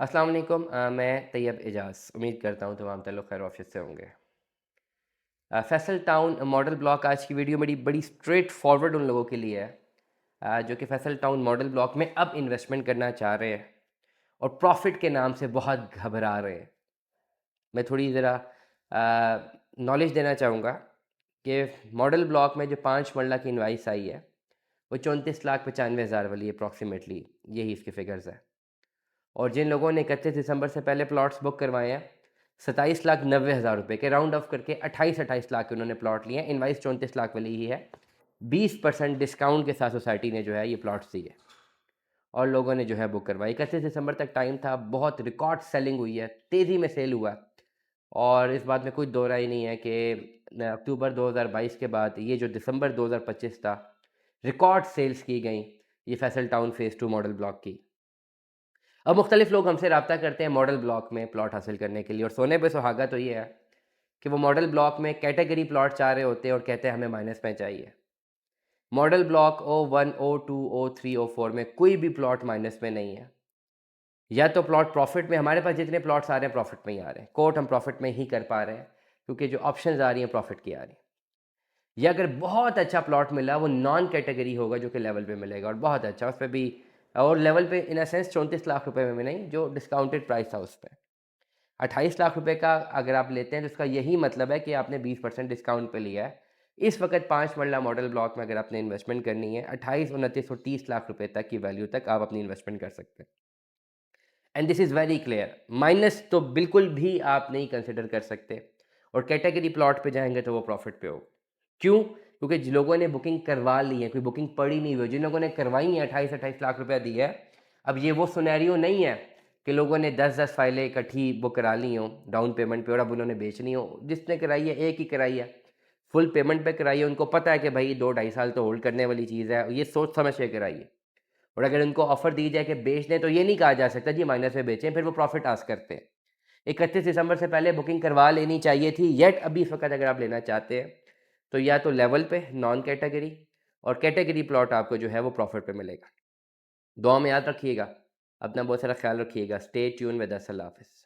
अस्सलाम वालेकुम। मैं तैयब एजाज़ उम्मीद करता हूँ तमाम ताल्लुक़ खैर ऑफिस से होंगे। फैसल टाउन मॉडल ब्लॉक आज की वीडियो मेरी बड़ी स्ट्रेट फॉरवर्ड उन लोगों के लिए है जो कि फैसल टाउन मॉडल ब्लॉक में अब इन्वेस्टमेंट करना चाह रहे हैं और प्रॉफिट के नाम से बहुत घबरा रहे हैं। मैं थोड़ी ज़रा नॉलेज देना चाहूँगा कि मॉडल ब्लॉक में जो 5 मरला की इनवाइस आई है वो 34,95,000 वाली अप्रॉक्सीमेटली यही इसके फिगर्स है। और जिन लोगों ने 31 दिसंबर से पहले प्लॉट्स बुक करवाए हैं 27,90,000 रुपये के राउंड ऑफ करके 28 लाख के उन्होंने प्लॉट लिए हैं। इनवाइस 34 लाख वाली ही है। 20% डिस्काउंट के साथ सोसाइटी ने जो है ये प्लॉट्स दिए और लोगों ने जो है बुक करवाई। 31 दिसंबर तक टाइम था, बहुत रिकॉर्ड सेलिंग हुई है, तेज़ी में सेल हुआ और इस बात में कोई दो राय नहीं है कि अक्टूबर 2022 के बाद ये जो दिसंबर 2025 था, रिकॉर्ड सेल्स की गई ये Faisal town phase 2 model block की। अब मुख्तलिफ लोग हमसे रब्ता करते हैं मॉडल ब्लॉक में प्लॉट हासिल करने के लिए और सोने पे सुहागा तो ये है कि वो मॉडल ब्लॉक में कैटेगरी प्लॉट चाह रहे होते हैं और कहते हैं हमें माइनस में चाहिए। Model block O1 O2 O3 O4 में कोई भी प्लॉट माइनस में नहीं है। या तो प्लॉट प्रॉफिट में, हमारे पास जितने प्लॉट्स आ रहे हैं प्रॉफिट में ही आ रहे हैं, कोट हम प्रॉफिट में ही कर पा रहे हैं क्योंकि जो ऑप्शंस आ रही हैं प्रॉफिट की आ रही हैं। या अगर बहुत अच्छा प्लॉट मिला वो नॉन कैटेगरी होगा जो कि लेवल पे मिलेगा और बहुत अच्छा उस पर भी, और लेवल पे इन अ सेंस 34 लाख रुपए में नहीं, जो डिस्काउंटेड प्राइस था उस पर 28 लाख रुपए का अगर आप लेते हैं तो उसका यही मतलब है कि आपने 20% डिस्काउंट पे लिया है। इस वक्त 5 मरला मॉडल ब्लॉक में अगर आपने इन्वेस्टमेंट करनी है 28, 29 और 30 लाख रुपए तक की वैल्यू तक आप अपनी इन्वेस्टमेंट कर सकते हैं। And this is very clear, minus तो बिल्कुल भी आप नहीं कंसिडर कर सकते और कैटेगरी प्लॉट पे जाएंगे तो वो प्रॉफिट पे होगा। क्यों? क्योंकि जिन लोगों ने बुकिंग करवा ली है, कोई बुकिंग पड़ी नहीं हुई, जिन लोगों ने करवाई है 28-28 लाख रुपया दिया है, अब ये वो सिनेरियो नहीं है कि लोगों ने 10-10 फाइलें इकट्ठी बुक करा ली हों डाउन पेमेंट पे और अब उन्होंने बेचनी हो। जिसने कराई है एक ही कराई है, फुल पेमेंट पे कराई है, उनको पता है कि भाई 2-2.5 साल तो होल्ड करने वाली चीज़ है, ये सोच समझ के कराई है। और अगर उनको ऑफर दी जाए कि बेच दें तो ये नहीं कहा जा सकता जी माइनस में बेचें, फिर वो प्रॉफिट आस्क करते हैं। 31 दिसंबर से पहले बुकिंग करवा लेनी चाहिए थी, येट अभी इस वक्त अगर आप लेना चाहते हैं तो या तो लेवल पे नॉन कैटेगरी और कैटेगरी प्लॉट आपको जो है वो प्रॉफिट पे मिलेगा। दुआ में याद रखिएगा, अपना बहुत सारा ख्याल रखिएगा। Stay tune with us. अल्लाह हाफिज़।